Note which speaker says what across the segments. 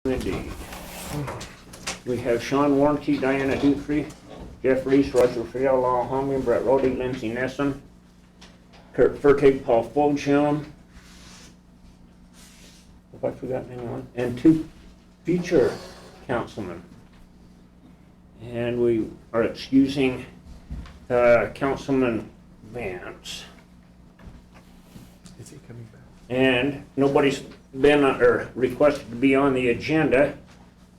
Speaker 1: Indeed. We have Sean Warranty, Diana Dutry, Jeff Reese, Roger Friel, Law Homing, Brett Rody, Lindsey Nesson, Kurt Fertig, Paul Fogjum. Have I forgotten anyone? And two future councilmen. And we are excusing Councilman Vance.
Speaker 2: Is he coming back?
Speaker 1: And nobody's been or requested to be on the agenda,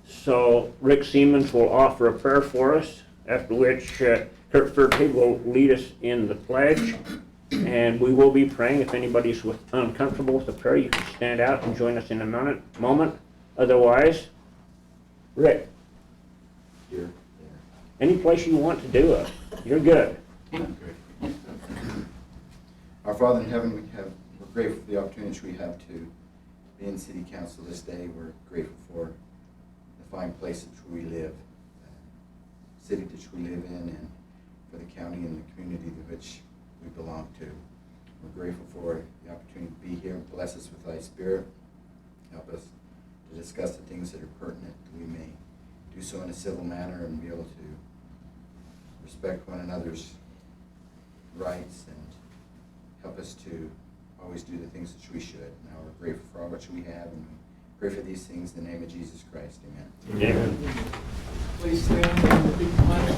Speaker 1: so Rick Siemens will offer a prayer for us, after which Kurt Fertig will lead us in the pledge, and we will be praying. If anybody's uncomfortable with the prayer, you can stand out and join us in a moment. Otherwise, Rick,
Speaker 3: Here.
Speaker 1: any place you want to do it, you're good.
Speaker 3: Our Father in heaven, we're grateful for the opportunity we have to be in City Council this day. We're grateful for the fine place in which we live, the city that we live in, and for the county and the community to which we belong to. We're grateful for the opportunity to be here. Bless us with thy Spirit. Help us to discuss the things that are pertinent, that we may do so in a civil manner and be able to respect one another's rights, and help us to always do the things that we should. Now we're grateful for all which we have, and we pray for these things in the name of Jesus Christ. Amen.
Speaker 1: Amen.
Speaker 4: Please stand and repeat the pledge.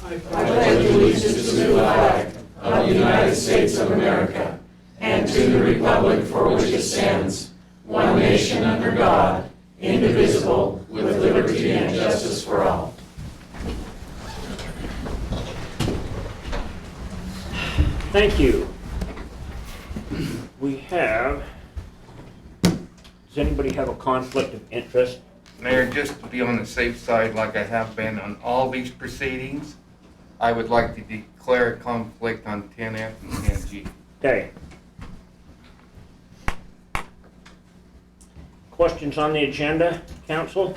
Speaker 5: I pledge allegiance to the flag of the United States of America and to the republic for which it stands, one nation under God, indivisible, with liberty and justice for all.
Speaker 1: Thank you. We have, does anybody have a conflict of interest?
Speaker 6: Mayor, just to be on the safe side like I have been on all these proceedings, I would like to declare a conflict on 10F and 10G.
Speaker 1: Okay. Questions on the agenda, council?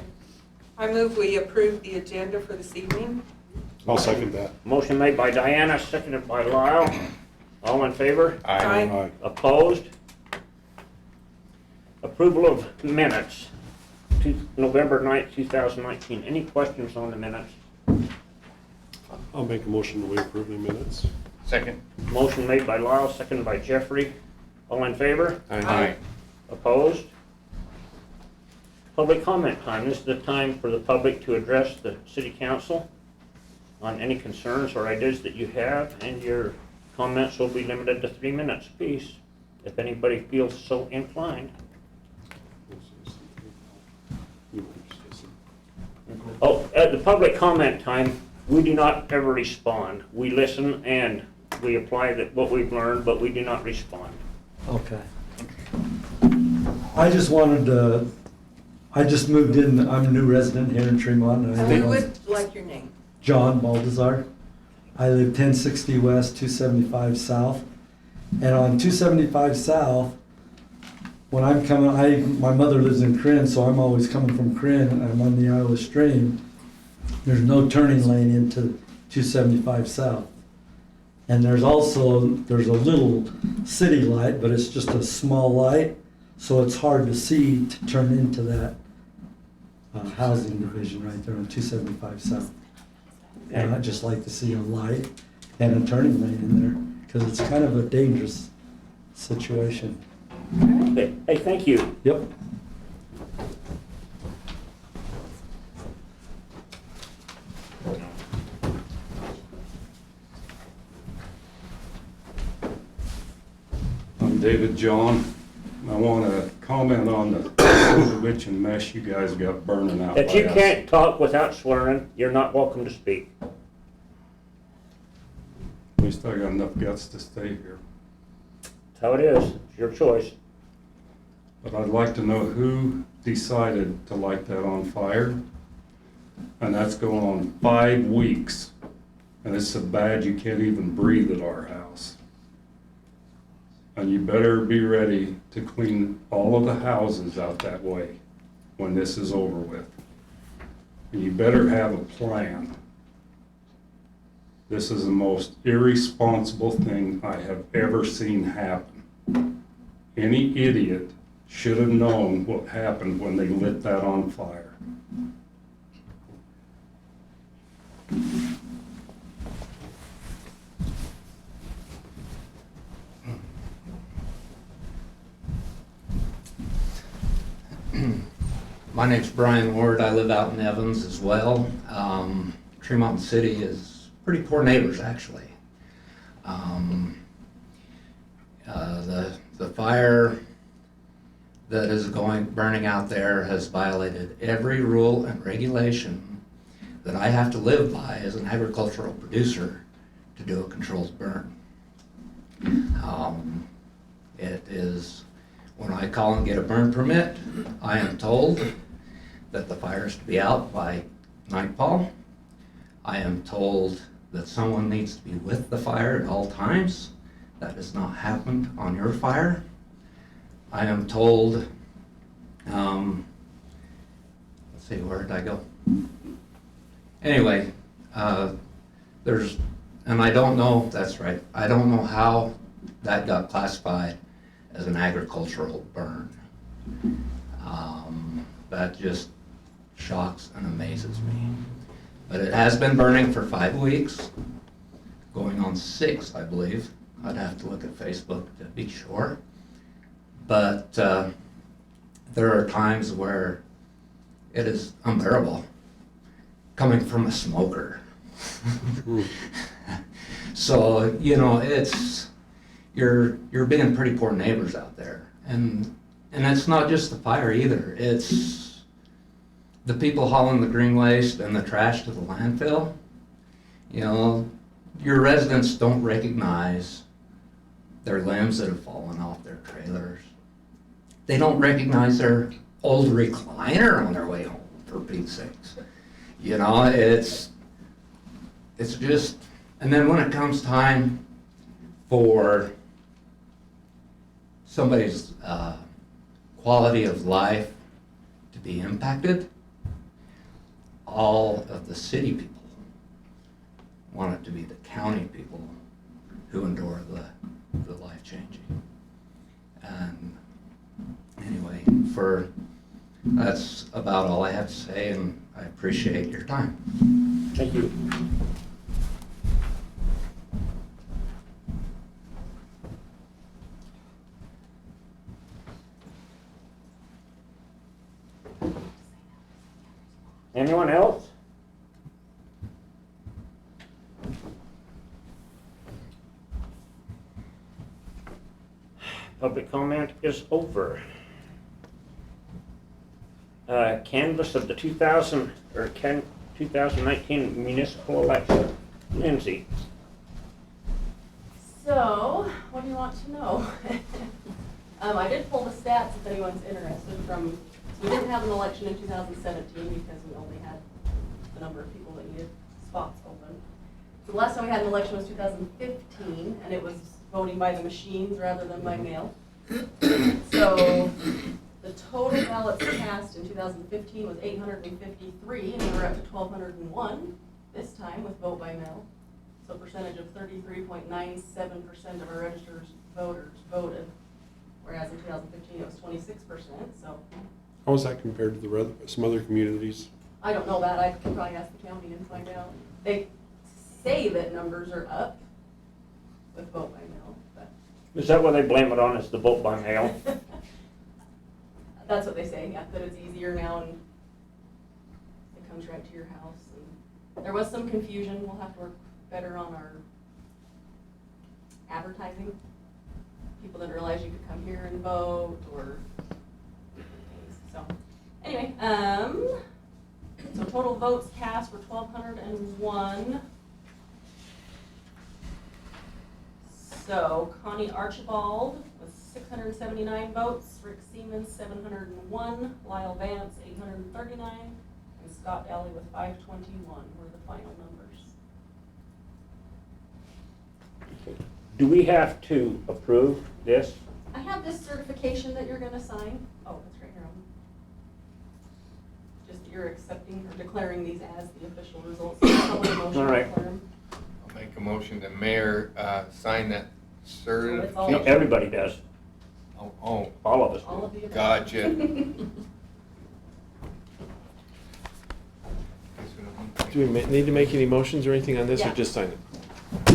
Speaker 7: I move we approve the agenda for this evening.
Speaker 2: I'll second that.
Speaker 1: Motion made by Diana, seconded by Lyle. All in favor?
Speaker 7: Aye.
Speaker 1: Opposed? Approval of minutes to November 9th, 2019. Any questions on the minutes?
Speaker 2: I'll make a motion that we approve the minutes.
Speaker 6: Second.
Speaker 1: Motion made by Lyle, seconded by Jeffrey. All in favor?
Speaker 7: Aye.
Speaker 1: Opposed? Public comment time. This is the time for the public to address the city council on any concerns or ideas that you have, and your comments will be limited to 3 minutes apiece, if anybody feels so inclined. Oh, at the public comment time, we do not ever respond. We listen and we apply what we've learned, but we do not respond.
Speaker 8: Okay. I just wanted to, I just moved in, I'm a new resident here in Tremonton.
Speaker 7: And we would like your name.
Speaker 8: John Baldazar. I live 1060 West, 275 South. And on 275 South, when I'm coming, my mother lives in Corinne, so I'm always coming from Corinne, and I'm on the Iowa Stream. There's no turning lane into 275 South. And there's a little city light, but it's just a small light, so it's hard to see to turn into that housing division right there on 275 South. And I'd just like to see a light and a turning lane in there, because it's kind of a dangerous situation.
Speaker 1: Hey, thank you.
Speaker 8: Yep.
Speaker 9: I'm David John. I want to comment on the witch and mess you guys got burning out.
Speaker 1: If you
Speaker 9: by us.
Speaker 1: can't talk without swearing, you're not welcome to speak.
Speaker 9: At least I got enough guts to stay here.
Speaker 1: That's how it is. It's your choice.
Speaker 9: But I'd like to know who decided to light that on fire. And that's going on 5 weeks. And it's so bad you can't even breathe at our house. And you better be ready to clean all of the houses out that way when this is over with. And you better have a plan. This is the most irresponsible thing I have ever seen happen. Any idiot should have known what happened when they lit that on fire.
Speaker 5: My name's Brian Ward. I live out in Evans as well. Tremonton City is pretty poor neighbors, actually. The fire that is burning out there has violated every rule and regulation that I have to live by as an agricultural producer to do a controlled burn. It is, when I call and get a burn permit, I am told that the fire is to be out by nightfall. I am told that someone needs to be with the fire at all times. That has not happened on your fire. I am told, let's see, where did I go? Anyway, and I don't know, that's right, I don't know how that got classified as an agricultural burn. That just shocks and amazes me. But it has been burning for 5 weeks, going on 6, I believe. I'd have to look at Facebook to be sure. But there are times where it is unbearable coming from a smoker. So, you know, you're being pretty poor neighbors out there. And it's not just the fire either. It's the people hauling the green waste and the trash to the landfill. You know, your residents don't recognize their limbs that have fallen off their trailers. They don't recognize their old recliner on their way home, for Pete's sakes. You know, it's just, and then when it comes time for somebody's quality of life to be impacted, all of the city people want it to be the county people who endure the life changing. And anyway, that's about all I have to say, and I appreciate your time.
Speaker 1: Thank you. Anyone else? Public comment is over. Canvass of the 2019 municipal election. Lindsay.
Speaker 10: So, what do you want to know? I did pull the stats if anyone's interested so we didn't have an election in 2017 because we only had the number of people that needed spots open. So the last time we had an election was 2015, and it was voting by the machines rather than by mail. So the total ballots cast in 2015 was 853, and we're up to 1,201 this time with vote by mail. So a percentage of 33.97% of our registered voters voted, whereas in 2015 it was 26%. So
Speaker 2: How is that compared to some other communities?
Speaker 10: I don't know that. I could probably ask the county and find out. They say that numbers are up with vote by mail, but
Speaker 1: Is that what they blame it on, is the vote by mail?
Speaker 10: that's what they say, yeah, that it's easier now and it comes right to your house. And there was some confusion. We'll have to work better on our advertising. People didn't realize you could come here and vote or things. So anyway, so total votes cast were 1,201. So Connie Archibald with 679 votes, Rick Seaman 701, Lyle Vance 839, and Scott Daly with 521 were the final numbers.
Speaker 1: Do we have to approve this?
Speaker 10: I have this certification that you're gonna sign. Oh, it's right here. Just that you're accepting or declaring these as the official results. Public motion
Speaker 1: All right.
Speaker 10: to declare 'em.
Speaker 6: I'll make a motion the mayor sign that
Speaker 10: So it's all-
Speaker 1: No,
Speaker 6: certification.
Speaker 1: everybody does.
Speaker 6: Oh,
Speaker 1: All of us
Speaker 10: All
Speaker 1: do.
Speaker 10: of you.
Speaker 6: gotcha.
Speaker 2: Do we need to make any motions or anything on this, or
Speaker 10: Yeah.
Speaker 2: just sign it?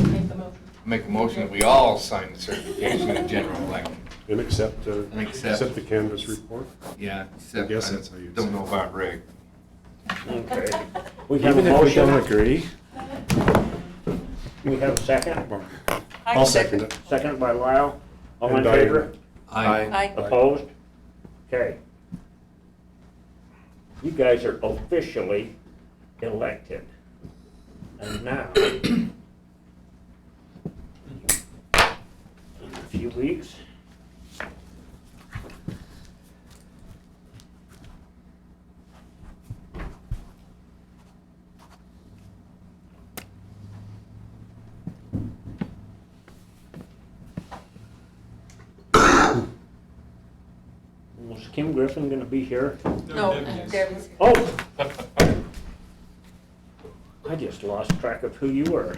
Speaker 10: Make the motion.
Speaker 6: Make a motion that we all sign the certification of general election.
Speaker 2: And accept,
Speaker 6: And accept.
Speaker 2: accept the canvas report?
Speaker 6: Yeah, except
Speaker 2: guess that's how you
Speaker 6: don't
Speaker 2: say
Speaker 6: know
Speaker 2: it.
Speaker 6: about Rick.
Speaker 1: Okay. We have a
Speaker 2: Even if we don't
Speaker 1: motion.
Speaker 2: agree?
Speaker 1: We have a second.
Speaker 2: I'll second it.
Speaker 1: Second by Lyle. All in
Speaker 2: And Diane.
Speaker 1: favor?
Speaker 7: Aye.
Speaker 1: Opposed? Okay. You guys are officially elected. And now, in a few weeks, was Kim Griffin gonna be here?
Speaker 7: No, Debbie's.
Speaker 1: Oh! I just lost track of who you were.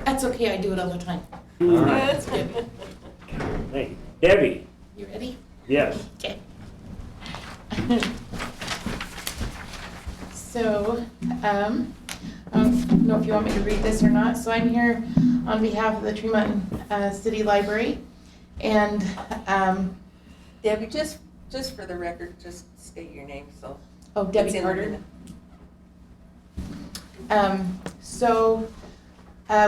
Speaker 5: That's okay, I do it all the time.
Speaker 1: All right. Hey, Debbie,
Speaker 5: You ready?
Speaker 1: yes.
Speaker 5: Okay. So, I don't know if you want me to read this or not. So I'm here on behalf of the Tremonton City Library. And,
Speaker 7: Debbie, just for the record, just state your name, so.
Speaker 5: oh,
Speaker 7: it's
Speaker 5: Debbie
Speaker 7: in the
Speaker 5: Carter.
Speaker 7: minute.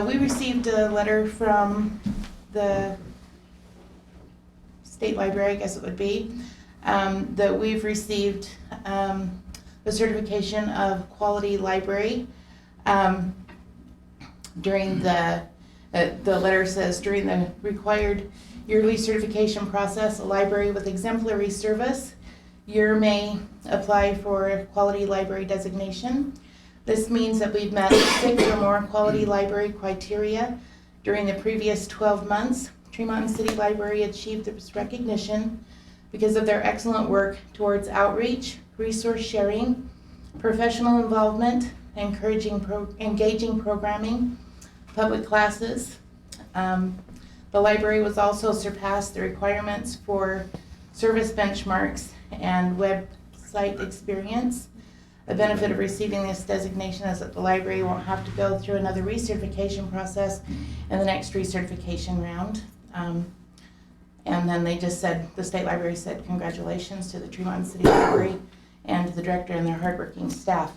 Speaker 5: We received a letter from the state library, I guess it would be, that we've received the certification of quality library. During the letter says, during the required yearly certification process, a library with exemplary service year may apply for quality library designation. This means that we've met 6 or more quality library criteria during the previous 12 months. Tremonton City Library achieved this recognition because of their excellent work towards outreach, resource sharing, professional involvement, engaging programming, public classes. The library was also surpassed the requirements for service benchmarks and website experience. The benefit of receiving this designation is that the library won't have to go through another recertification process in the next recertification round. And then they just said, the state library said, congratulations to the Tremonton City Library and to the director and their hardworking staff.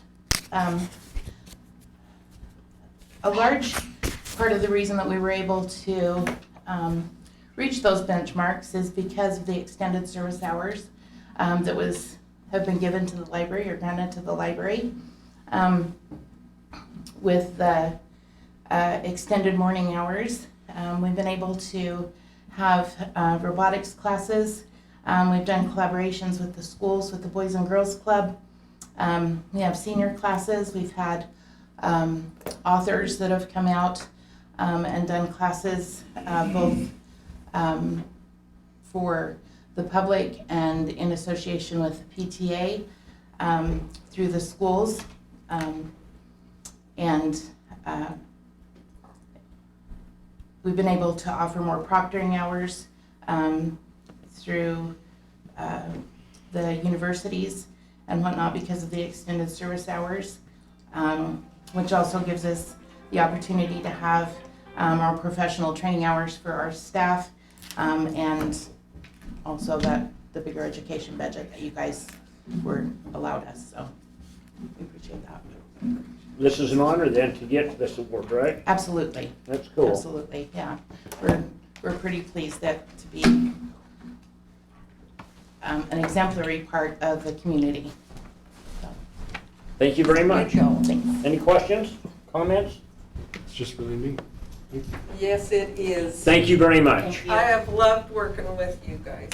Speaker 5: A large part of the reason that we were able to reach those benchmarks is because of the extended service hours that have been given to the library or granted to the library. With the extended morning hours, we've been able to have robotics classes. We've done collaborations with the schools, with the Boys and Girls Club. We have senior classes. We've had authors that have come out and done classes both for the public and in association with PTA through the schools. We've been able to offer more proctoring hours through the universities and whatnot because of the extended service hours, which also gives us the opportunity to have our professional training hours for our staff, and also the bigger education budget that you guys were allowed us, so we appreciate that.
Speaker 1: This is an honor then to get this award, right?
Speaker 5: Absolutely.
Speaker 1: That's cool.
Speaker 5: Absolutely, yeah. We're pretty pleased to be an exemplary part of the community. So,
Speaker 1: Thank you very much.
Speaker 7: Good job.
Speaker 5: thanks.
Speaker 1: Any questions, comments?
Speaker 2: It's just really neat.
Speaker 7: Yes, it is.
Speaker 1: Thank you very much.
Speaker 5: Thank you.
Speaker 7: I have loved working with you guys.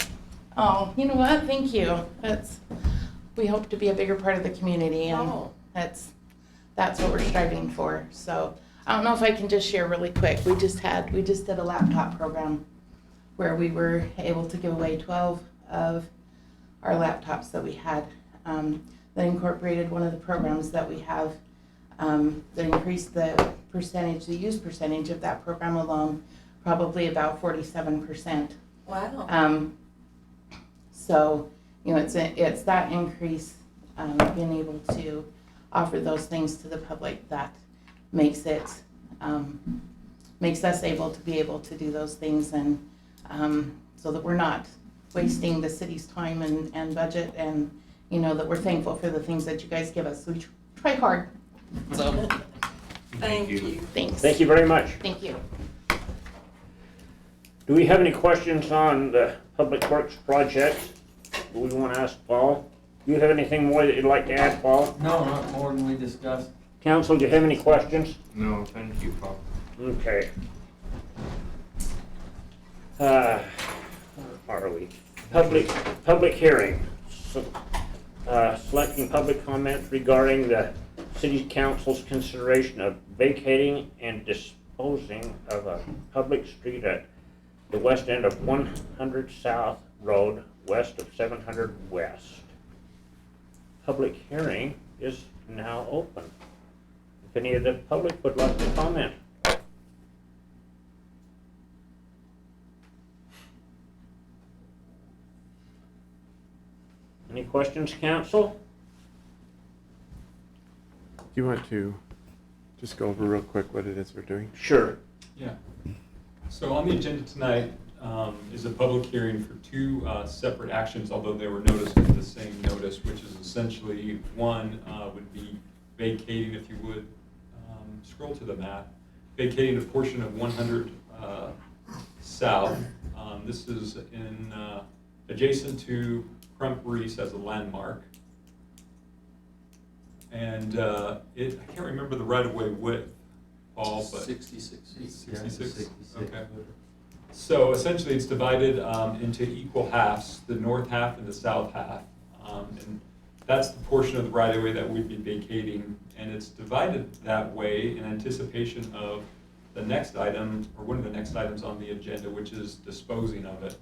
Speaker 5: Oh, you know what? Thank you. We hope to be a bigger part of the community, and
Speaker 7: Oh.
Speaker 5: that's what we're striving for. So I don't know if I can just share really quick. We just did a laptop program where we were able to give away 12 of our laptops that we had, that incorporated one of the programs that we have, that increased the use percentage of that program alone, probably about 47%.
Speaker 7: Wow.
Speaker 11: So, you know, it's that increase, being able to offer those things to the public that makes it, makes us able to be able to do those things, and so that we're not wasting the city's time and budget, and, you know, that we're thankful for the things that you guys give us. We try hard. So,
Speaker 7: Thank you.
Speaker 11: thanks.
Speaker 1: Thank you very much.
Speaker 11: Thank you.
Speaker 1: Do we have any questions on the Public Works project? Do we want to ask Paul? Do you have anything more that you'd like to add, Paul?
Speaker 4: No, not more than we discussed.
Speaker 1: Council, do you have any questions?
Speaker 6: No, thank you, Paul.
Speaker 1: Okay. Where are we? Public hearing. So, selecting public comments regarding the city council's consideration of vacating and disposing of a public street at the west end of 100 South Road, west of 700 West. Public hearing is now open. If any of the public would like to comment. Any questions, council?
Speaker 12: Do you want to just go over real quick what it is we're doing?
Speaker 1: Sure.
Speaker 13: Yeah. So on the agenda tonight is a public hearing for two separate actions, although they were noticed in the same notice, which is essentially one would be vacating, if you would, scroll to the map, vacating a portion of 100 South. This is in adjacent to Crump Reese as a landmark. And I can't remember the right-of-way width, Paul, but
Speaker 4: 66 feet.
Speaker 13: 66? Okay. So essentially it's divided into equal halves, the north half and the south half. And that's the portion of the right-of-way that we'd be vacating. And it's divided that way in anticipation of the next item, or one of the next items on the agenda, which is disposing of it.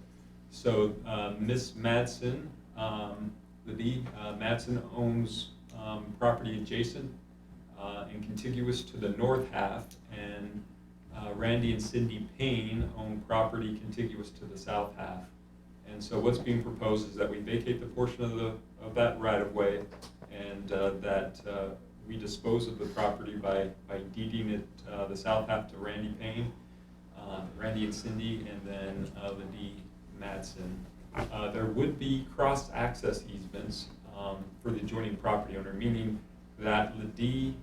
Speaker 13: So Miss Madsen, Liddy Madsen owns property adjacent and contiguous to the north half, and Randy and Cindy Payne own property contiguous to the south half. And so what's being proposed is that we vacate the portion of that right-of-way, and that we dispose of the property by deeding it, the south half to Randy Payne, Randy and Cindy, and then Liddy Madsen. There would be cross-access easements for the adjoining property owner, meaning that Liddy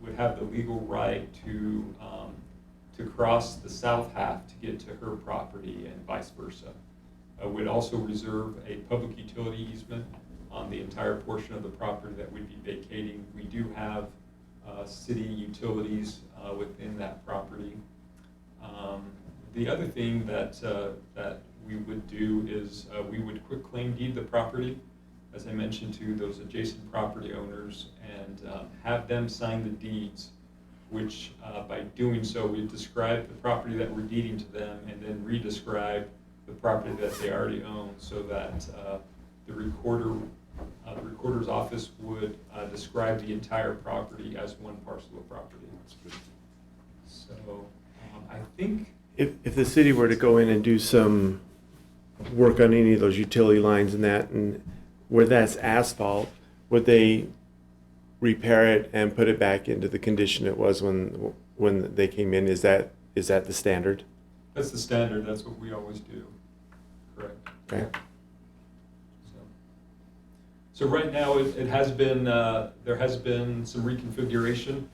Speaker 13: would have the legal right to cross the south half to get to her property, and vice versa. Would also reserve a public utility easement on the entire portion of the property that we'd be vacating. We do have city utilities within that property. The other thing that we would do is we would quitclaim deed the property, as I mentioned, to those adjacent property owners, and have them sign the deeds, which by doing so we describe the property that we're deeding to them, and then re-describe the property that they already own, so that the recorder's office would describe the entire property as one parcel of property. So I think
Speaker 12: If the city were to go in and do some work on any of those utility lines and that, and where that's asphalt, would they repair it and put it back into the condition it was when they came in? Is that the standard?
Speaker 13: that's the standard. That's what we always do. Correct.
Speaker 12: Okay.
Speaker 13: So right now it has been there has been some reconfiguration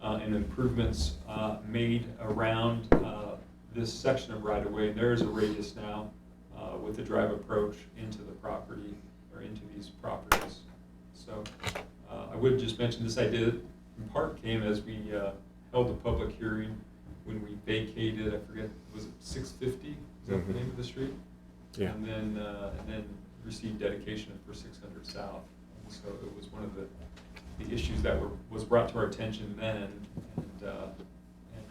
Speaker 13: and improvements made around this section of right-of-way. And there is a radius now with the drive approach into the property, or into these properties. So I would just mention this idea in part came as we held a public hearing when we vacated, I forget, was it 650? Is that the name of the street?
Speaker 12: Yeah.
Speaker 13: And then received dedication for 600 South. And so it was one of the issues that was brought to our attention then, and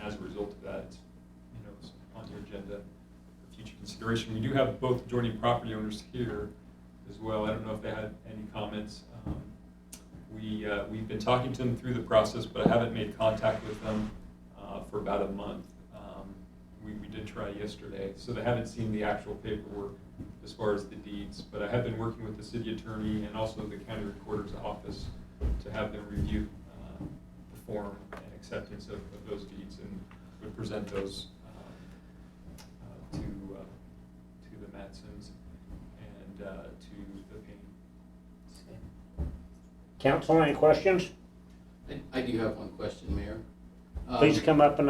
Speaker 13: as a result of that, it's on your agenda for future consideration. We do have both adjoining property owners here as well. I don't know if they had any comments. We've been talking to them through the process, but I haven't made contact with them for about a month. We did try yesterday, so they haven't seen the actual paperwork as far as the deeds. But I have been working with the city attorney and also the county recorder's office to have them review the form and acceptance of those deeds, and would present those to the Matsons and to the Payne.
Speaker 1: Council, any questions?
Speaker 4: I do have one question, Mayor.
Speaker 1: Please come up and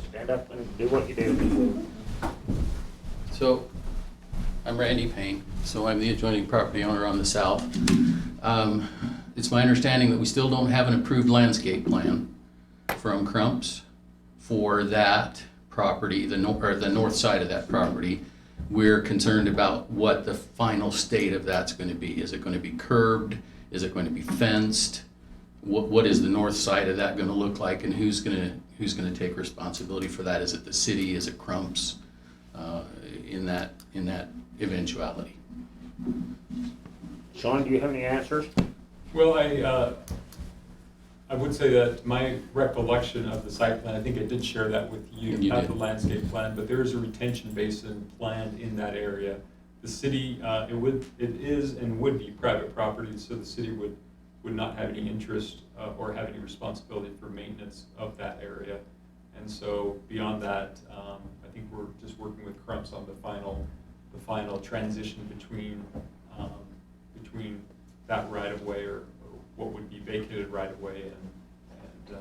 Speaker 1: stand up and do what you do.
Speaker 4: So, I'm Randy Payne, so I'm the adjoining property owner on the south. It's my understanding that we still don't have an approved landscape plan from Crumps for that property, the north side of that property. We're concerned about what the final state of that's going to be. Is it going to be curbed? Is it going to be fenced? What is the north side of that going to look like, and who's going to take responsibility for that? Is it the city? Is it Crumps? In that eventuality.
Speaker 1: Sean, do you have any answers?
Speaker 13: Well, I would say that my recollection of the site plan, I think I did share that with you,
Speaker 4: You
Speaker 13: not
Speaker 4: did.
Speaker 13: the landscape plan, but there is a retention basin planned in that area. The city, it is and would be private property, so the city would not have any interest or have any responsibility for maintenance of that area. And so beyond that, I think we're just working with Crumps on the final transition between that right of way or what would be vacated right of way and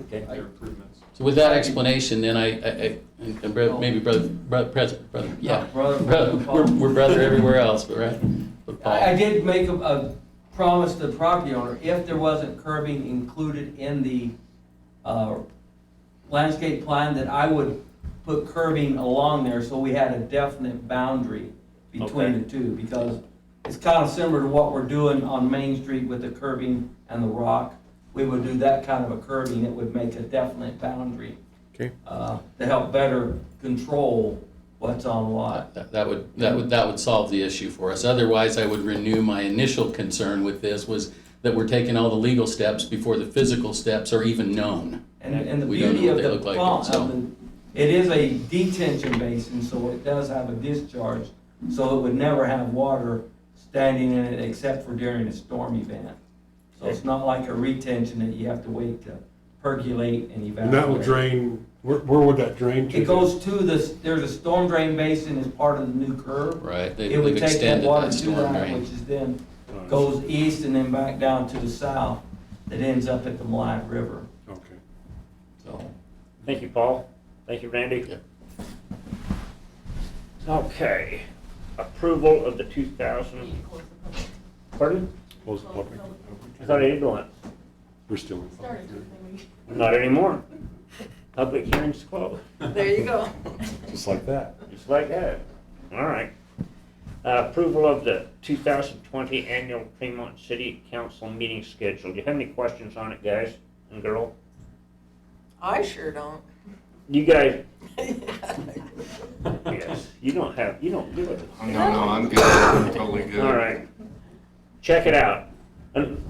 Speaker 1: Okay.
Speaker 13: their improvements.
Speaker 4: So with that explanation, then maybe brother, yeah,
Speaker 5: Brother.
Speaker 4: we're brother everywhere else, but right? But Paul.
Speaker 5: I did make a promise to the property owner, if there wasn't curbing included in the landscape plan, that I would put curbing along there so we had a definite boundary between
Speaker 1: Okay.
Speaker 5: the two, because it's kind of similar to what we're doing on Main Street with the curbing and the rock. We would do that kind of a curbing, it would make a definite boundary.
Speaker 12: Okay.
Speaker 5: To help better control what's on lot.
Speaker 4: That would solve the issue for us. Otherwise, I would renew my initial concern with this was that we're taking all the legal steps before the physical steps are even known.
Speaker 5: And the
Speaker 4: We don't know
Speaker 5: beauty
Speaker 4: what
Speaker 5: of
Speaker 4: they
Speaker 5: the
Speaker 4: look like,
Speaker 5: pond,
Speaker 4: so.
Speaker 5: it is a detention basin, so it does have a discharge, so it would never have water standing in it except for during a storm event. So it's not like a retention that you have to wait to percolate and evaporate.
Speaker 2: And that will drain, where would that drain to?
Speaker 5: It goes to there's a storm drain basin as part of the new curve.
Speaker 4: Right,
Speaker 5: It would
Speaker 4: they've
Speaker 5: take the
Speaker 4: extended
Speaker 5: water
Speaker 4: that
Speaker 5: to
Speaker 4: storm
Speaker 5: that,
Speaker 4: drain.
Speaker 5: which is then goes east and then back down to the south, that ends up at the Mlack River.
Speaker 2: Okay.
Speaker 5: So,
Speaker 1: Thank you, Paul. Thank you, Randy.
Speaker 4: Yep.
Speaker 1: Okay. Approval of the 2000,
Speaker 10: You close the public.
Speaker 1: pardon?
Speaker 2: Close the public.
Speaker 1: I thought I did one.
Speaker 2: We're still in
Speaker 10: Started
Speaker 2: public.
Speaker 10: something we.
Speaker 1: Not anymore. Public hearings closed.
Speaker 7: There you go.
Speaker 2: Just like that.
Speaker 1: Just like that. All right. Approval of the 2020 annual Tremont City Council meeting schedule. Do you have any questions on it, guys and girl?
Speaker 7: I sure don't.
Speaker 1: You guys, yes, you don't do it.
Speaker 6: No, I'm good, I'm totally good.
Speaker 1: All right. Check it out. And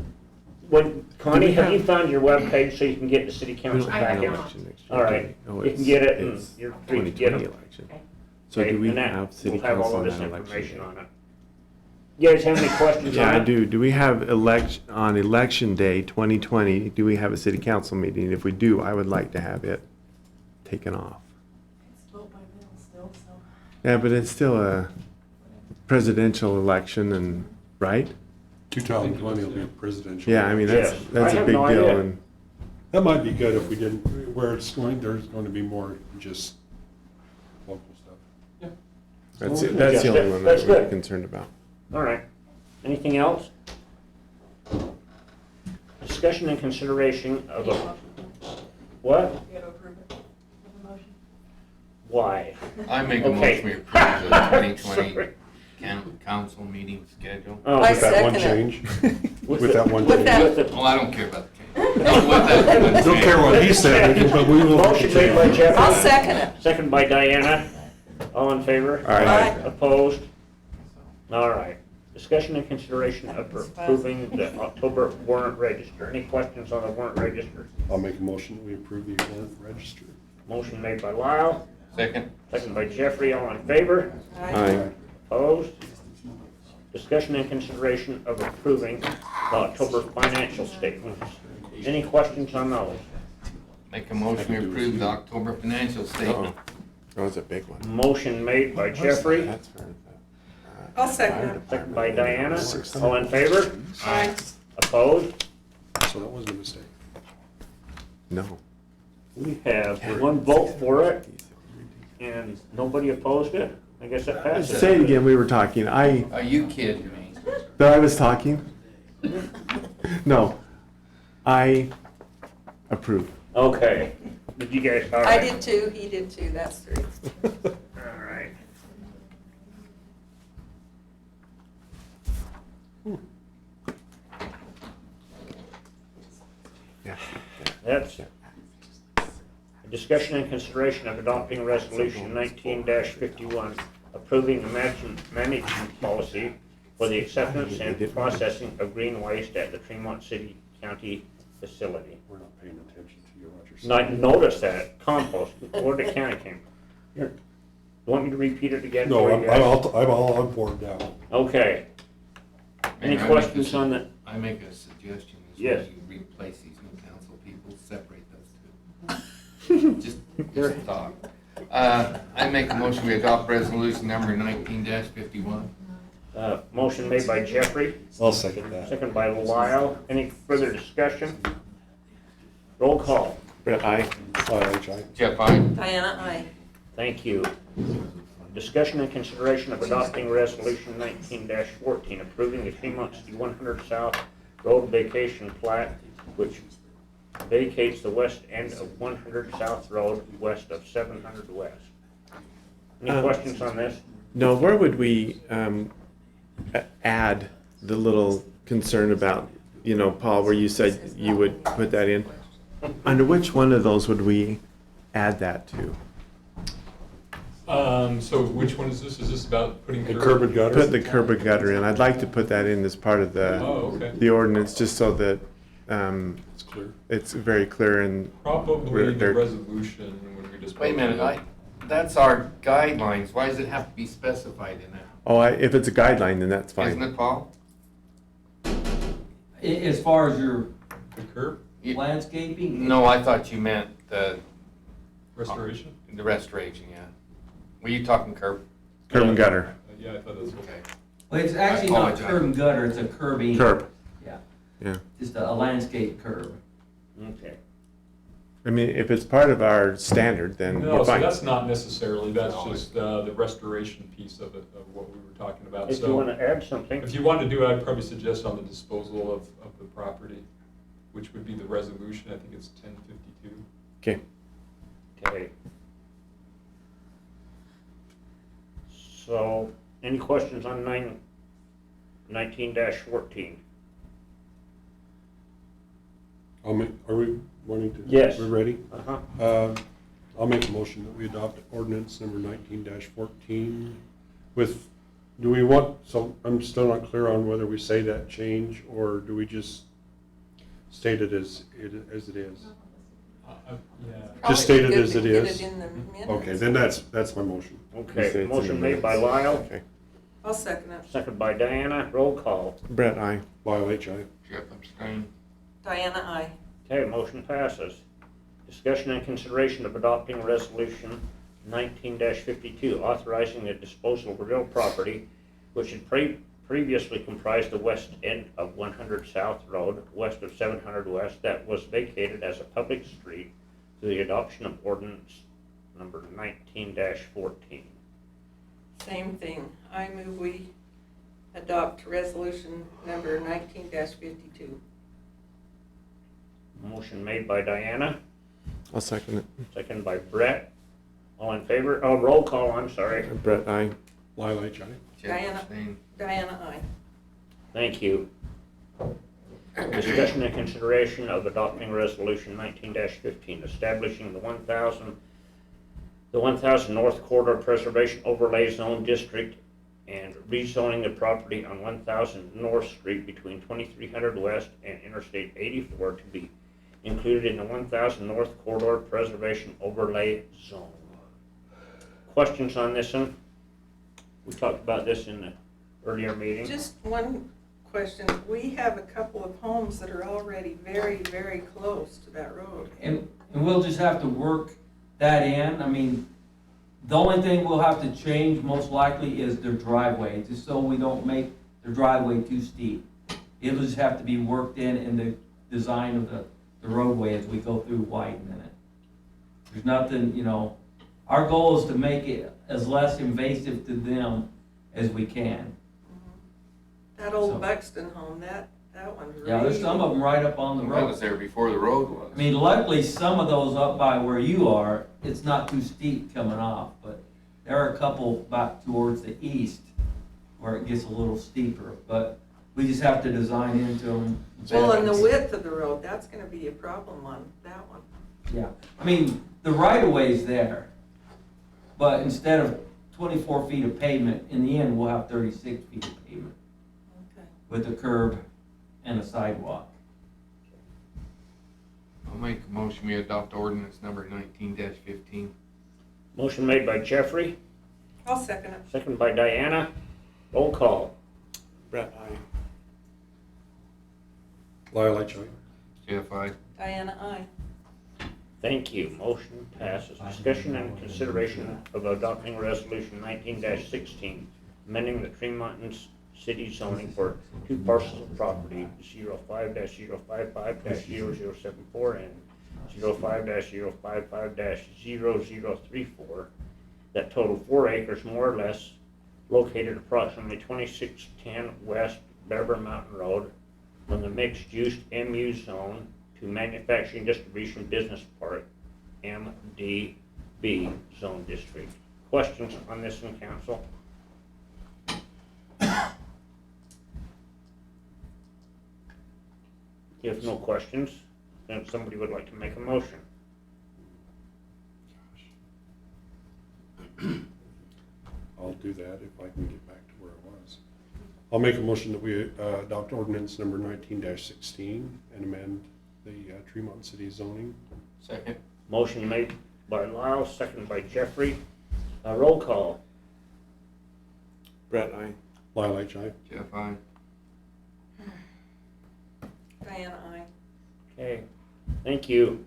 Speaker 1: Connie, have you found your webpage so you can get the city
Speaker 12: We
Speaker 1: council
Speaker 12: don't have an
Speaker 1: packets?
Speaker 12: election next year.
Speaker 1: All
Speaker 12: do
Speaker 1: right.
Speaker 12: we? Oh,
Speaker 1: You can
Speaker 12: it's-
Speaker 1: get it and
Speaker 12: it's
Speaker 1: you're free to get
Speaker 12: 2020
Speaker 1: them.
Speaker 12: election.
Speaker 10: Okay.
Speaker 12: So do we
Speaker 1: And that
Speaker 12: have city
Speaker 1: we'll have all
Speaker 12: council
Speaker 1: of
Speaker 12: on
Speaker 1: this
Speaker 12: that election
Speaker 1: information
Speaker 12: day?
Speaker 1: on it. You guys have any questions
Speaker 12: Yeah,
Speaker 1: on
Speaker 12: I
Speaker 1: it?
Speaker 12: do. Do we have on election day 2020, do we have a city council meeting? If we do, I would like to have it taken off.
Speaker 10: It's vote by mail still, so.
Speaker 12: Yeah, but it's still a presidential election and, right?
Speaker 2: 2020 will be a presidential.
Speaker 12: Yeah, I mean,
Speaker 1: Yes.
Speaker 12: that's
Speaker 1: I
Speaker 12: a
Speaker 1: have
Speaker 12: big
Speaker 1: no
Speaker 12: deal
Speaker 1: idea.
Speaker 12: and,
Speaker 2: That might be good if we didn't, where it's going, there's going to be more just local stuff.
Speaker 12: that's
Speaker 1: Yeah,
Speaker 12: the only one
Speaker 1: that's
Speaker 12: that we're
Speaker 1: good.
Speaker 12: concerned about.
Speaker 1: All right. Anything else? Discussion and consideration of
Speaker 10: Need a
Speaker 1: a,
Speaker 10: motion.
Speaker 1: what?
Speaker 10: You gotta approve it. Give a motion.
Speaker 1: Why?
Speaker 6: I make a
Speaker 1: Okay.
Speaker 6: motion we approve the 2020
Speaker 1: Sorry.
Speaker 6: council meeting schedule.
Speaker 1: Oh,
Speaker 7: I
Speaker 2: With that one
Speaker 7: second it.
Speaker 2: change,
Speaker 1: with
Speaker 2: with
Speaker 1: the-
Speaker 2: that one
Speaker 7: with
Speaker 2: change.
Speaker 7: that-
Speaker 1: with the-
Speaker 6: Well, I don't care about the change. No, with that one
Speaker 2: Don't care what he said, but we will.
Speaker 1: Motion made by Jeff.
Speaker 7: I'll second it.
Speaker 1: Second by Diana. All in favor?
Speaker 12: Aye.
Speaker 1: Opposed? All right. Discussion and consideration of approving the October warrant register. Any questions on the warrant register?
Speaker 2: I'll make a motion that we approve the warrant register.
Speaker 1: Motion made by Lyle,
Speaker 6: Second.
Speaker 1: second by Jeffrey, all in favor?
Speaker 12: Aye.
Speaker 1: Opposed? Discussion and consideration of approving the October financial statements. Any questions on those?
Speaker 6: Make a motion to approve the October financial
Speaker 12: Uh-oh.
Speaker 6: statement.
Speaker 12: That was a big one.
Speaker 1: Motion made by Jeffrey,
Speaker 12: That's for
Speaker 7: I'll second it.
Speaker 1: second by Diana, all in favor?
Speaker 7: Aye.
Speaker 1: Opposed?
Speaker 2: So that wasn't a mistake.
Speaker 12: No.
Speaker 1: We have one vote for it, and nobody opposed it. I guess that passes.
Speaker 12: Say it again, we were talking.
Speaker 6: Are you kidding me?
Speaker 12: That I was talking? No. I approve.
Speaker 1: Okay. Did you guys, all
Speaker 7: I
Speaker 1: right.
Speaker 7: did too, he did too, that's three.
Speaker 1: All right.
Speaker 12: Yeah.
Speaker 1: That's a discussion and consideration of adopting resolution 19-51, approving the management policy for the acceptance and processing of green waste at the Tremont City County facility.
Speaker 2: We're not paying attention to you, what you're saying.
Speaker 1: I noticed that, compost, where the county came. Here, you want me to repeat it again?
Speaker 2: No,
Speaker 1: for you
Speaker 2: I'm
Speaker 1: guys?
Speaker 2: all on board now.
Speaker 1: Okay. Any
Speaker 6: May I
Speaker 1: questions on that?
Speaker 6: I make a suggestion, is
Speaker 1: Yes.
Speaker 6: when you replace these new council people, separate those two. Just a thought. I make a motion, we adopt resolution number 19-51.
Speaker 1: Motion made by Jeffrey,
Speaker 2: I'll second that.
Speaker 1: second by Lyle. Any further discussion? Roll call.
Speaker 12: Brett, aye.
Speaker 6: Jeff, aye.
Speaker 7: Diana, aye.
Speaker 1: Thank you. Discussion and consideration of adopting resolution 19-14, approving the Tremont City 100 South Road vacation plat, which vacates the west end of 100 South Road west of 700 West. Any questions on this?
Speaker 12: No, where would we add the little concern about, Paul, where you said you would put that in? Under which one of those would we add that to?
Speaker 13: So which one is this? Is this about putting
Speaker 2: The curb and gutter?
Speaker 12: Put the curb and gutter in. I'd like to put that in as part of
Speaker 13: Oh, okay.
Speaker 12: the ordinance, just so that
Speaker 2: It's clear.
Speaker 12: it's very clear and
Speaker 13: Probably the
Speaker 12: They're-
Speaker 13: resolution when we just.
Speaker 6: Wait a minute, that's our guidelines. Why does it have to be specified in that?
Speaker 12: if it's a guideline, then that's
Speaker 6: Isn't
Speaker 12: fine.
Speaker 6: it, Paul?
Speaker 14: As far as your
Speaker 13: The curb
Speaker 14: landscaping?
Speaker 6: No, I thought you meant the
Speaker 13: restoration?
Speaker 6: restoration, yeah. Were you talking curb?
Speaker 12: Curb and gutter.
Speaker 13: Yeah, I thought that's okay.
Speaker 6: Okay.
Speaker 14: Well, it's actually
Speaker 6: I
Speaker 14: not
Speaker 6: apologize.
Speaker 14: curb and gutter, it's a curbing.
Speaker 12: Curb.
Speaker 14: Yeah,
Speaker 12: Yeah.
Speaker 14: just a landscape curb.
Speaker 1: Okay.
Speaker 12: I mean, if it's part of our standard, then
Speaker 13: No,
Speaker 12: we're
Speaker 13: so
Speaker 12: fine.
Speaker 13: that's not necessarily, that's
Speaker 6: No,
Speaker 13: just the restoration piece of it, of what we were talking about.
Speaker 1: If you
Speaker 13: So
Speaker 1: want to add something,
Speaker 13: if you want to do it, I'd probably suggest on the disposal of the property, which would be the resolution, I think it's 1052.
Speaker 12: Okay.
Speaker 1: okay. So, any questions on 19-14?
Speaker 2: Are we wanting to?
Speaker 1: Yes.
Speaker 2: We're ready?
Speaker 1: Uh-huh.
Speaker 2: I'll make a motion that we adopt ordinance number 19-14 with, do we want, so I'm still not clear on whether we say that change or do we just state it as it is?
Speaker 7: Probably
Speaker 2: state it
Speaker 7: good
Speaker 2: as
Speaker 7: to
Speaker 2: it
Speaker 7: get
Speaker 2: is.
Speaker 7: in the minutes.
Speaker 2: Okay, then that's my motion.
Speaker 12: You say
Speaker 1: Okay,
Speaker 12: it's in
Speaker 1: motion
Speaker 12: the
Speaker 1: made by
Speaker 12: minutes.
Speaker 1: Lyle,
Speaker 12: Okay.
Speaker 7: I'll second it.
Speaker 1: second by Diana, roll call.
Speaker 12: Brett, aye.
Speaker 2: Lyle H. I.
Speaker 6: Jeff, abstain.
Speaker 7: Diana, aye.
Speaker 1: Okay, motion passes. Discussion and consideration of adopting resolution 19-52, authorizing the disposal of real property which had previously comprised the west end of 100 South Road, west of 700 West, that was vacated as a public street through the adoption of ordinance number 19-14.
Speaker 7: Same thing. I move we adopt resolution number 19-52.
Speaker 1: Motion made by Diana,
Speaker 12: I'll second it.
Speaker 1: second by Brett. All in favor? Oh, roll call, I'm sorry.
Speaker 12: Brett, aye.
Speaker 2: Lyle H. I.
Speaker 6: Jeff,
Speaker 7: Diana.
Speaker 6: abstain.
Speaker 7: Diana, aye.
Speaker 1: Thank you. Discussion and consideration of adopting resolution 19-15, establishing the 1,000 North Corridor Preservation Overlay Zone District and rezoning the property on 1,000 North Street between 2300 West and Interstate 84 to be included in the 1000 North Corridor Preservation Overlay Zone. Questions on this one? We talked about this in the earlier meeting.
Speaker 7: Just one question. We have a couple of homes that are already very, very close to that road.
Speaker 14: And we'll just have to work that in. I mean, the only thing we'll have to change most likely is their driveway, just so we don't make their driveway too steep. It'll just have to be worked in the design of the roadway as we go through widening it. There's nothing, you know, our goal is to make it as less invasive to them as we can.
Speaker 7: That old
Speaker 14: So-
Speaker 7: Buxton home, that one's really.
Speaker 14: Yeah, there's some of them right up on the
Speaker 6: That
Speaker 14: road.
Speaker 6: was there before the road was.
Speaker 14: I mean, luckily, some of those up by where you are, it's not too steep coming off, but there are a couple back towards the east where it gets a little steeper, but we just have to design into them.
Speaker 7: Well, and the width of the road, that's gonna be a problem on that one.
Speaker 14: Yeah, I mean, the right of way's there, but instead of 24 feet of pavement, in the end, we'll have 36 feet of pavement
Speaker 7: Okay.
Speaker 14: with a curb and a sidewalk.
Speaker 6: I'll make a motion, we adopt ordinance number 19-15.
Speaker 1: Motion made by Jeffrey,
Speaker 7: I'll second it.
Speaker 1: second by Diana. Roll call.
Speaker 12: Brett, aye.
Speaker 2: Lyle, aye.
Speaker 6: Jeff, I.
Speaker 7: Diana, aye.
Speaker 1: Thank you. Motion passes. Discussion and consideration of adopting resolution 19-16, amending the Tremonton city zoning for two parcels of property, 05-055-0074 and 05-055-0034, that total 4 acres more or less, located approximately 2610 West Beaver Mountain Road, from the mixed-use MU zone to manufacturing distribution business park, MDB zone district. Questions on this one, council? If no questions, then somebody would like to make a motion.
Speaker 2: I'll do that if I can get back to where I was. I'll make a motion that we adopt ordinance number 19-16 and amend the Tremont City zoning.
Speaker 6: Second.
Speaker 1: Motion made by Lyle, seconded by Jeffrey. Roll call.
Speaker 12: Brett, aye.
Speaker 2: Lyle, aye.
Speaker 6: Jeff, I.
Speaker 7: Diana, aye.
Speaker 1: Okay, thank you.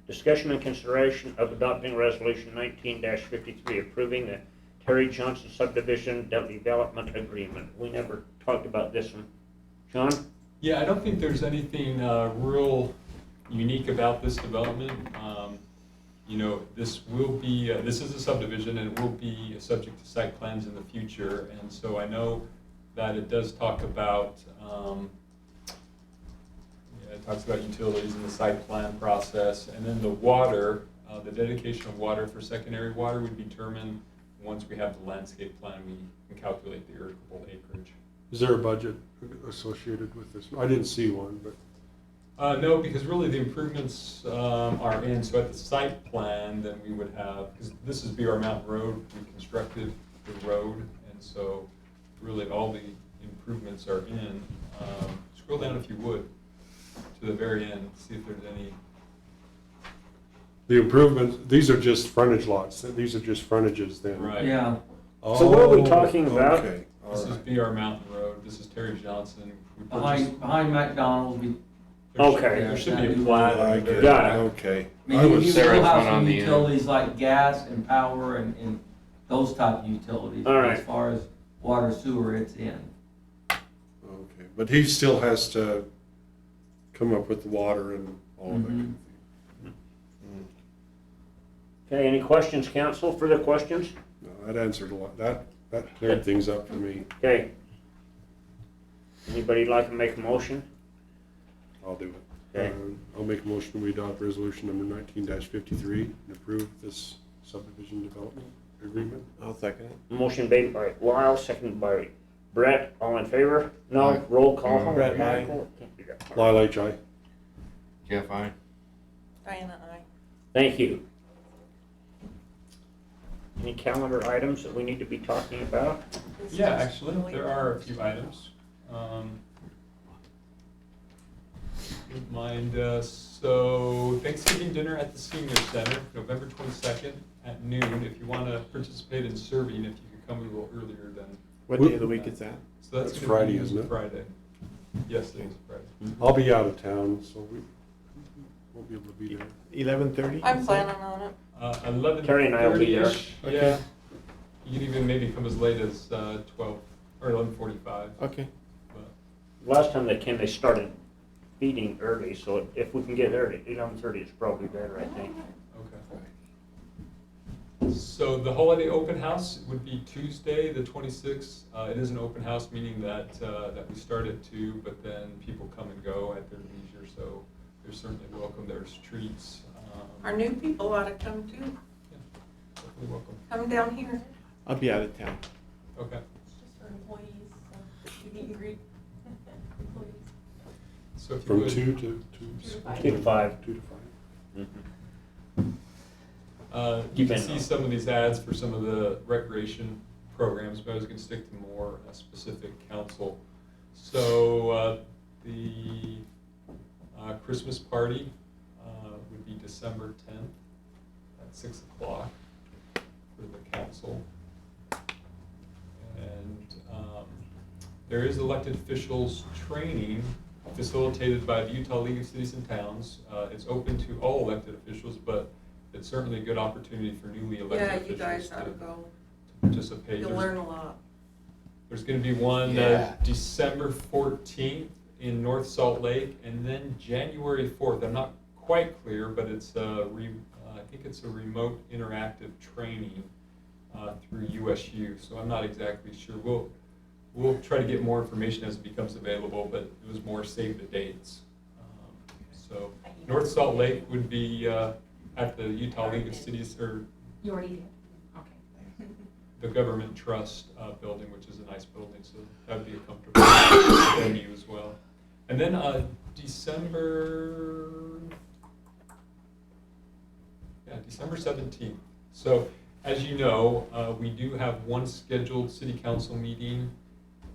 Speaker 1: Discussion and consideration of adopting resolution 19-53, approving the Terry Johnson subdivision development agreement. We never talked about this one. John?
Speaker 13: Yeah, I don't think there's anything real unique about this development. You know, this will be, this is a subdivision and it will be subject to site plans in the future. And so I know that it does talk about, it talks about utilities in the site plan process. And then the water, the dedication of water for secondary water would be determined once we have the landscape plan, we can calculate the irrigable acreage.
Speaker 2: Is there a budget associated with this? I didn't see one, but.
Speaker 13: No, because really the improvements are in, so at the site plan, then we would have, because this is BR Mountain Road, we constructed the road, and so really all the improvements are in. Scroll down if you would, to the very end, see if there's any.
Speaker 2: The improvements, these are just frontage lots, these are just frontages then?
Speaker 13: Right.
Speaker 14: Yeah,
Speaker 1: So what are we talking about?
Speaker 2: Okay, all
Speaker 13: This is
Speaker 2: right.
Speaker 13: BR Mountain Road, this is Terry Johnson. We
Speaker 14: behind McDonald's,
Speaker 1: Okay.
Speaker 13: There should be a plat.
Speaker 2: I get it.
Speaker 1: Got it.
Speaker 2: Okay.
Speaker 14: I mean,
Speaker 2: I was,
Speaker 14: you
Speaker 6: There
Speaker 14: still
Speaker 6: is
Speaker 14: have
Speaker 6: one on
Speaker 14: some
Speaker 6: the end.
Speaker 14: utilities like gas and power and those type of utilities.
Speaker 1: All
Speaker 14: but
Speaker 1: right.
Speaker 14: As far as water, sewer, it's in.
Speaker 2: okay, but he still has to come up with the water and all of that.
Speaker 14: Mhm.
Speaker 1: Okay, any questions, council? Further questions?
Speaker 2: No, that answered a lot, that cleared things up for me.
Speaker 1: Okay. Anybody like to make a motion?
Speaker 2: I'll do it.
Speaker 1: Okay.
Speaker 2: I'll make a motion, we adopt resolution number 19-53 and approve this subdivision development agreement.
Speaker 12: I'll second it.
Speaker 1: Motion made by Lyle, seconded by Brett. All in favor? No,
Speaker 6: Aye.
Speaker 1: roll call.
Speaker 12: Brett, aye.
Speaker 1: Can't do that.
Speaker 2: Lyle, aye.
Speaker 6: Jeff, I.
Speaker 7: Diana, aye.
Speaker 1: Thank you. Any calendar items that we need to be talking about?
Speaker 7: This
Speaker 13: Yeah,
Speaker 7: is
Speaker 13: actually,
Speaker 7: really
Speaker 13: there are a few items. Wouldn't mind. So Thanksgiving dinner at the Senior Center, November 22nd at noon. If you want to participate in serving, if you could come a little earlier then.
Speaker 12: What day of the week is that?
Speaker 13: So that's
Speaker 2: That's
Speaker 13: gonna
Speaker 2: Friday,
Speaker 13: be
Speaker 2: isn't it?
Speaker 13: Friday. Yes, it is Friday.
Speaker 2: I'll be out of town, so we won't be able to be there.
Speaker 12: 11:30?
Speaker 7: I'm planning on it.
Speaker 13: 11:30-ish.
Speaker 1: Terry and I will be there.
Speaker 13: Yeah. You can even maybe come as late as 12 or 11:45.
Speaker 12: Okay.
Speaker 13: But
Speaker 1: Last time they came, they started feeding early, so if we can get there at 11:30, it's probably better, I think.
Speaker 13: Okay. So the holiday open house would be Tuesday, the 26th. It is an open house, meaning that that we start at 2, but then people come and go at their leisure, so they're certainly welcome. There's treats.
Speaker 7: Our new people ought to come too.
Speaker 13: Yeah, definitely welcome.
Speaker 7: Come down here.
Speaker 12: I'll be out of town.
Speaker 13: Okay.
Speaker 10: It's just for employees, so you meet and greet employees.
Speaker 13: So if you
Speaker 2: From
Speaker 13: would,
Speaker 2: 2 to
Speaker 1: 2 to 5.
Speaker 2: 2 to 5.
Speaker 13: you
Speaker 1: Keep
Speaker 13: can
Speaker 1: in
Speaker 13: see
Speaker 1: mind.
Speaker 13: some of these ads for some of the recreation programs, but I was going to stick to more specific council. So the Christmas party would be December 10th at 6 o'clock for the council. And there is elected officials training facilitated by the Utah League of Cities and Towns. It's open to all elected officials, but it's certainly a good opportunity for newly elected
Speaker 7: Yeah,
Speaker 13: officials
Speaker 7: you guys ought to go.
Speaker 13: participate.
Speaker 7: You'll learn a lot.
Speaker 13: There's going to be one
Speaker 6: Yeah.
Speaker 13: December 14th in North Salt Lake, and then January 4th. I'm not quite clear, but it's I think it's a remote interactive training through USU. So I'm not exactly sure. We'll try to get more information as it becomes available, but it was more save the dates. So North Salt Lake would be at the Utah League of Cities, or
Speaker 5: You already did? Okay.
Speaker 13: the Government Trust building, which is a nice building, so that would be a comfortable venue as well. And then December 17th. So as you know, we do have one scheduled city council meeting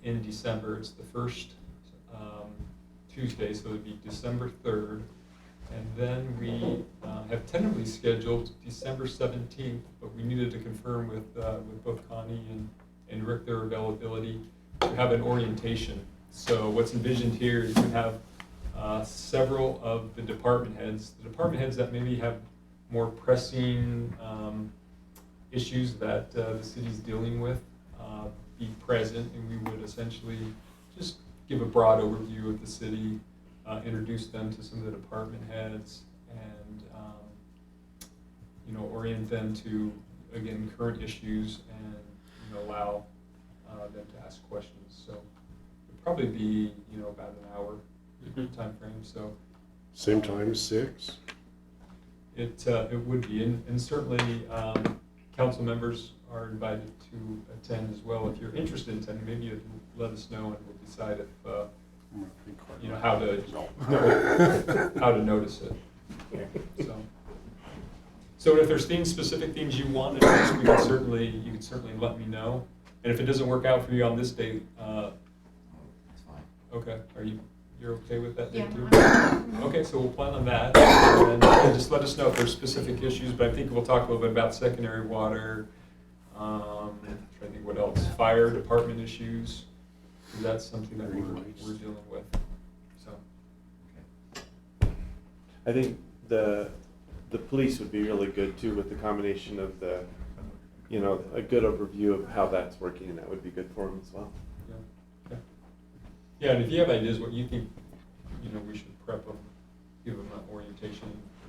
Speaker 13: in December. It's the first Tuesday, so it would be December 3rd. And then we have tentatively scheduled December 17th, but we needed to confirm with both Connie and Rick their availability to have an orientation. So what's envisioned here is to have several of the department heads that maybe have more pressing issues that the city's dealing with, be present, and we would essentially just give a broad overview of the city, introduce them to some of the department heads, and orient them to, again, current issues, and allow them to ask questions. So it'd probably be about an hour time frame. So
Speaker 2: Same time, 6?
Speaker 13: it would be, and certainly council members are invited to attend as well. If you're interested in attending, maybe you'd let us know, and we'll decide if how to notice it. So if there's specific things you want to notice, you can certainly let me know. And if it doesn't work out for you on this date,
Speaker 3: That's fine.
Speaker 13: okay, you're okay with that date too?
Speaker 5: Yeah.
Speaker 13: Okay, so we'll plan on that, and then just let us know if there's specific issues, but I think we'll talk a little bit about secondary water, trying to think what else, fire department issues. That's something that we're dealing with, so.
Speaker 12: I think the police would be really good too, with the combination of a good overview of how that's working, and that would be good for them as well.
Speaker 13: Yeah, okay. Yeah, and if you have ideas what you think, we should prep them, give them an orientation,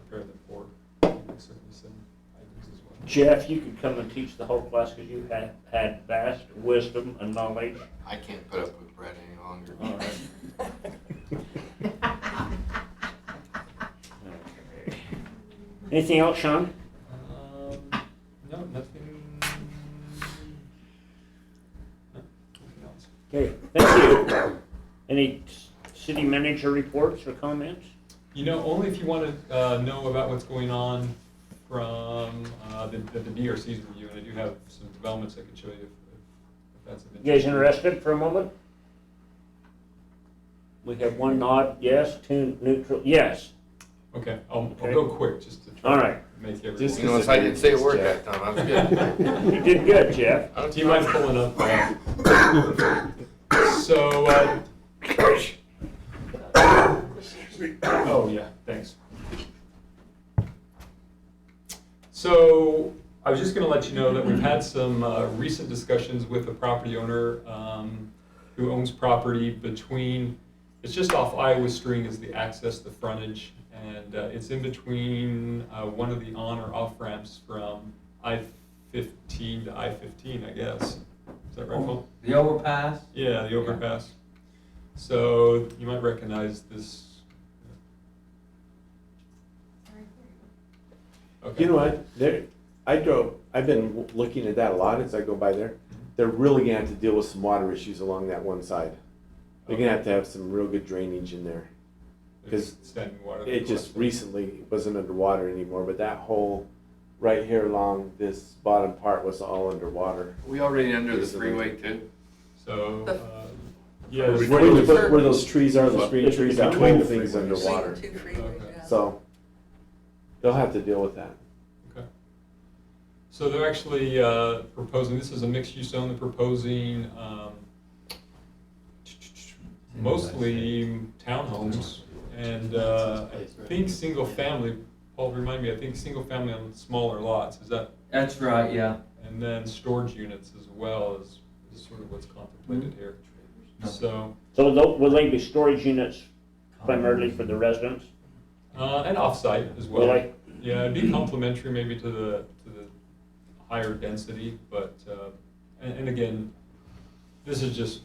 Speaker 13: prepare them for, you can certainly send ideas as well.
Speaker 1: Jeff, you could come and teach the whole class because you have had vast wisdom and knowledge.
Speaker 6: I can't put up with Brett any longer.
Speaker 1: All right. Anything else, Sean?
Speaker 13: No, nothing else.
Speaker 1: Okay, thank you. Any city manager reports or comments?
Speaker 13: Only if you want to know about what's going on from the DRC's review, and I do have some developments I could show you if that's of interest.
Speaker 1: You guys interested for a moment? We have one nod, yes, two neutral, yes.
Speaker 13: Okay, I'll
Speaker 1: Okay.
Speaker 13: go quick just to try
Speaker 1: All
Speaker 13: to
Speaker 1: right.
Speaker 13: make everyone.
Speaker 12: Just-
Speaker 6: You notice I didn't say a word that time, I was good.
Speaker 1: You did good, Jeff.
Speaker 13: Do you mind pulling up? So, oh yeah, thanks. So, I was just gonna let you know that we've had some recent discussions with the property owner who owns property between, it's just off Iowa String is the access, the frontage, and it's in between one of the on or off ramps from I-15 to I-15, I guess. Is that right, Paul?
Speaker 14: The overpass?
Speaker 13: Yeah, the overpass. So you might recognize this. Okay.
Speaker 12: You know what? I've been looking at that a lot as I go by there. They're really gonna have to deal with some water issues along that one side. They're gonna have to have some real good drainage in there. Because
Speaker 13: Standing water.
Speaker 12: it just recently wasn't underwater anymore, but that whole right here along this bottom part was all underwater.
Speaker 6: We already under the freeway too?
Speaker 13: So,
Speaker 7: The-
Speaker 13: yeah.
Speaker 12: Where,
Speaker 13: there's-
Speaker 12: where those trees are, the screen trees, that
Speaker 1: Between
Speaker 12: whole
Speaker 1: the
Speaker 12: thing's
Speaker 1: freeways.
Speaker 12: underwater.
Speaker 7: Between the two freeways,
Speaker 13: Okay.
Speaker 7: yeah.
Speaker 12: So they'll have to deal with that.
Speaker 13: Okay. So they're actually proposing, this is a mixed-use zone, they're proposing mostly townhomes and I think single-family, Paul, remind me, I think single-family on smaller lots, is that?
Speaker 14: That's right, yeah.
Speaker 13: And then storage units as well is sort of what's contemplated here. So,
Speaker 1: Will they be storage units primarily for the residents?
Speaker 13: and off-site as well.
Speaker 1: Will they?
Speaker 13: Yeah, it'd be complementary maybe to the higher density, but, and again, this is just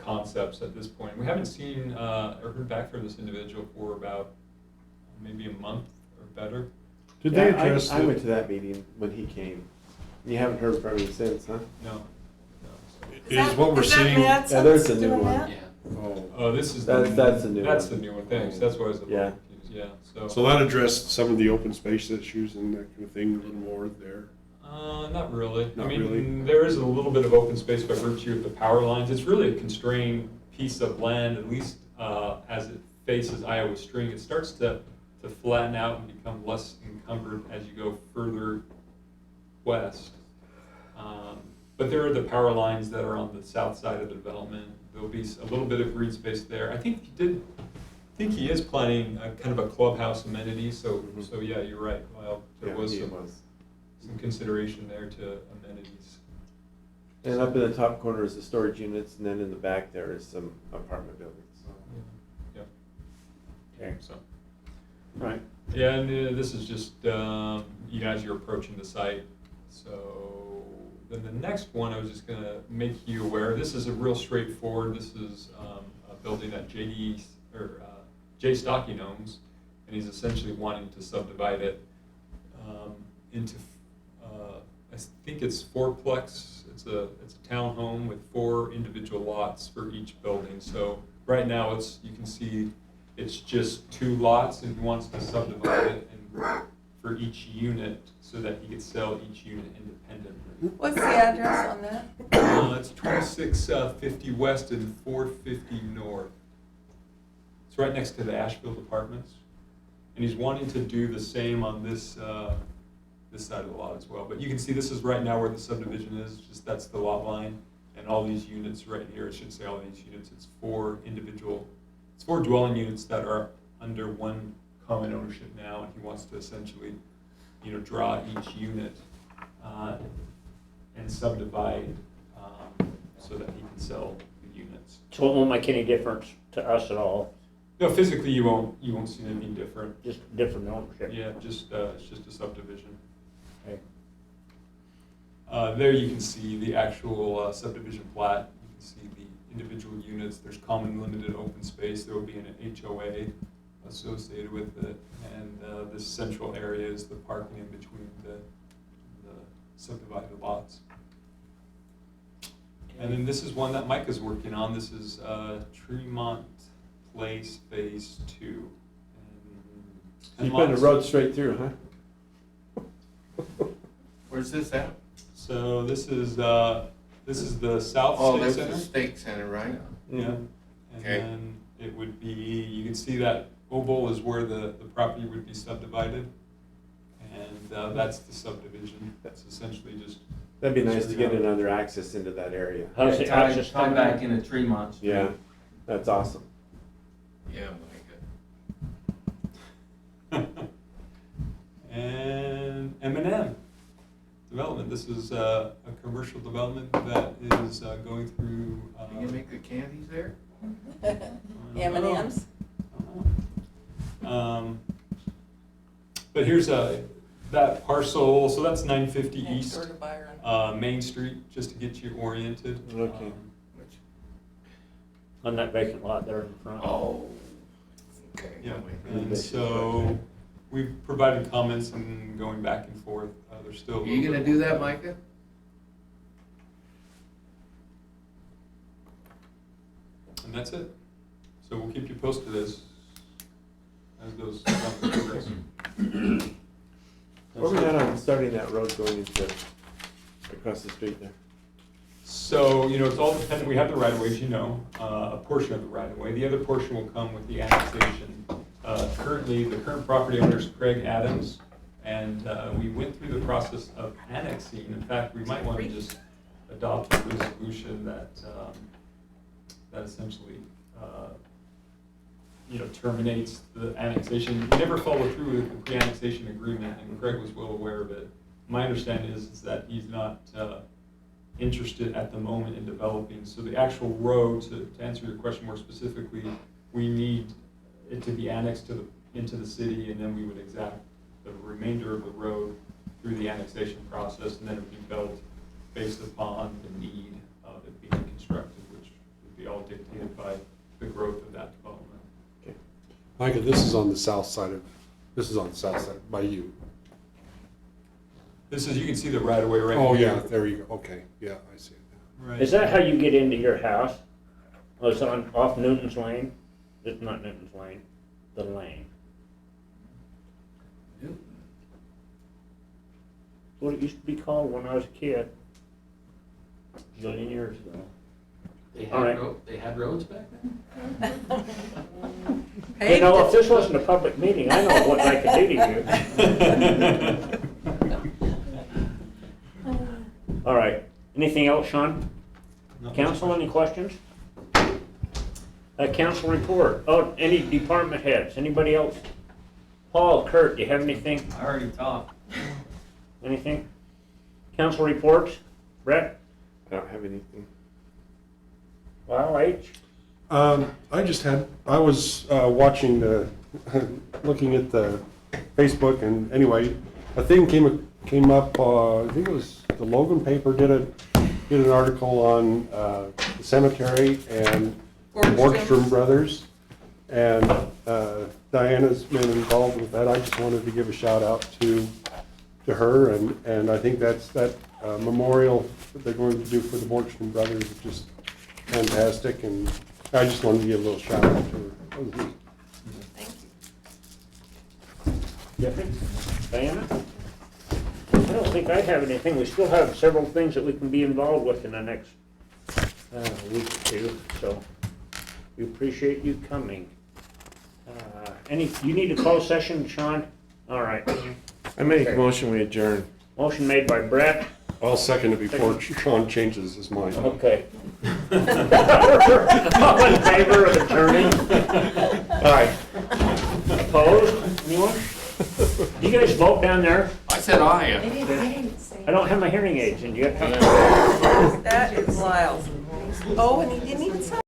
Speaker 13: concepts at this point. We haven't seen, or heard back from this individual for about maybe a month or better.
Speaker 2: Did
Speaker 12: Yeah,
Speaker 2: they address
Speaker 12: I went
Speaker 2: the,
Speaker 12: to that meeting when he came. You haven't heard from him since, huh?
Speaker 13: No.
Speaker 2: is what we're seeing,
Speaker 7: Matt
Speaker 12: Yeah, there's a
Speaker 7: Simpson
Speaker 12: new
Speaker 7: doing
Speaker 12: one.
Speaker 7: that?
Speaker 2: oh,
Speaker 13: Oh, this is.
Speaker 12: That's the new
Speaker 13: That's
Speaker 12: one.
Speaker 13: the new one, thanks, that's why I was a little
Speaker 12: Yeah.
Speaker 13: confused, yeah, so.
Speaker 2: so that addressed some of the open space issues and that kind of thing, a little more there.
Speaker 13: Not really. I
Speaker 2: Not
Speaker 13: mean,
Speaker 2: really?
Speaker 13: there is a little bit of open space by virtue of the power lines. It's really a constrained piece of land, at least as it faces Iowa String. It starts to flatten out and become less encumbered as you go further west. But there are the power lines that are on the south side of the development. There'll be a little bit of green space there. I think he is planning a kind of a clubhouse amenity, so yeah, you're right. Well, there
Speaker 12: Yeah,
Speaker 13: was
Speaker 12: he
Speaker 13: some consideration there to amenities.
Speaker 12: And up in the top corner is the storage units, and then in the back there is some apartment buildings.
Speaker 13: Yep.
Speaker 1: Okay.
Speaker 13: So,
Speaker 1: Right.
Speaker 13: yeah, and this is just, as you're approaching the site. So, then the next one, I was just gonna make you aware, this is a real straightforward, this is a building that Jay Stocking owns, and he's essentially wanting to subdivide it into, I think it's fourplex. It's a townhome with 4 individual lots for each building. So right now you can see it's just 2 lots, and he wants to subdivide it and for each unit so that he could sell each unit independently.
Speaker 7: What's the address on that?
Speaker 13: It's 2650 west and 450 north. It's right next to the Ashfield Apartments, and he's wanting to do the same on this side of the lot as well. But you can see this is right now where the subdivision is. Just that's the lot line, and all these units right here. It should say all these units. It's 4 dwelling units that are under one common ownership now, and he wants to essentially, draw each unit and subdivide so that he can sell the units.
Speaker 1: So it won't make any difference to us at all,
Speaker 13: No, physically you won't see anything different.
Speaker 1: just different ownership.
Speaker 13: Yeah, it's just a subdivision.
Speaker 1: Okay.
Speaker 13: There you can see the actual subdivision plat. You can see the individual units. There's common limited open space. There will be an HOA associated with it, and this central area is the parking in between the subdivided lots. And then this is one that Mike is working on. This is Tremont Place Phase 2. And
Speaker 12: You've been the road straight through, huh?
Speaker 6: Where's this at?
Speaker 13: So this is the South
Speaker 6: Oh,
Speaker 13: State
Speaker 6: there's
Speaker 13: Center.
Speaker 6: the State Center, right?
Speaker 13: Yeah, And
Speaker 6: Okay.
Speaker 13: then it would be, you can see that oval is where the property would be subdivided. And that's the subdivision. That's essentially just.
Speaker 12: That'd be nice to get another access into that area.
Speaker 1: How's the
Speaker 14: Tie
Speaker 1: access
Speaker 14: tie
Speaker 1: coming?
Speaker 14: back into Tremont Street.
Speaker 12: Yeah, that's awesome.
Speaker 6: Yeah, Micah.
Speaker 13: And M&M development. This is a commercial development that is going through.
Speaker 6: You gonna make the candies there?
Speaker 7: M&Ms?
Speaker 13: But here's that parcel, so that's 950
Speaker 7: Next
Speaker 13: East
Speaker 7: door to Byron.
Speaker 13: Main Street, just to get you oriented.
Speaker 12: Okay.
Speaker 6: Which,
Speaker 1: On that vacant lot there in front.
Speaker 6: oh, okay.
Speaker 13: Yeah,
Speaker 6: Micah.
Speaker 13: and so we've provided comments and going back and forth. There's still. a
Speaker 6: You
Speaker 13: little
Speaker 6: gonna
Speaker 13: bit-
Speaker 6: do that, Micah?
Speaker 13: And that's it. So we'll keep you posted as those progress.
Speaker 12: Where we at on starting that road going into, across the street there?
Speaker 13: So, it's all dependent, we have the right of way, as you know, a portion of the right of way. The other portion will come with the annexation. Currently, the current property owner is Craig Adams, and we went through the process of annexing. In fact, we might want to just adopt a resolution that essentially, terminates the annexation. We never followed through with the pre-annexation agreement, and Craig was well aware of it. My understanding is that he's not interested at the moment in developing. So the actual road, to answer your question more specifically, we need it to be annexed into the city, and then we would exact the remainder of the road through the annexation process, and then it would be built based upon the need of it being constructed, which would be all dictated by the growth of that development.
Speaker 2: Micah, this is on the south side by you.
Speaker 13: This is, you can see the right of way right here.
Speaker 2: Oh, yeah, there you go, okay, yeah, I see it now.
Speaker 13: Right.
Speaker 1: Is that how you get into your house? Oh, it's off Newton's Lane? It's not Newton's Lane, the lane. What it used to be called when I was a kid. A million years ago.
Speaker 4: They
Speaker 1: All right.
Speaker 4: they had roads back then?
Speaker 1: You know, if this wasn't a public meeting, I know what I could do to you. All right, anything else, Sean? Council, any questions? Council report. Oh, any department heads? Anybody else? Paul, Kurt, do you have anything?
Speaker 14: I already talked.
Speaker 1: Anything? Council reports? Brett?
Speaker 12: I don't have anything.
Speaker 1: Well, H?
Speaker 2: I was watching looking at the Facebook, and anyway, a thing came up, I think it was the Logan paper did an article on the cemetery and the Borgstrom brothers, and Diana's been involved with that. I just wanted to give a shout out to her, and I think that memorial that they're going to do for the Borgstrom brothers is just fantastic, and I just wanted to give a little shout out to her.
Speaker 7: Thank you.
Speaker 1: Jeffrey? Diana? I don't think I have anything. We still have several things that we can be involved with in the next week or two, so we appreciate you coming. You need a closed session, Sean? All right.
Speaker 12: I make a motion, we adjourn.
Speaker 1: Motion made by Brett.
Speaker 2: I'll second it before Sean changes his mind.
Speaker 1: Okay. All in favor of adjourning?
Speaker 12: Aye.
Speaker 1: Opposed? Anyone? You guys vote down there?
Speaker 6: I said aye.
Speaker 1: I don't have my hearing aids, and you have to.
Speaker 7: That is Lyle. Oh, and he didn't even sign.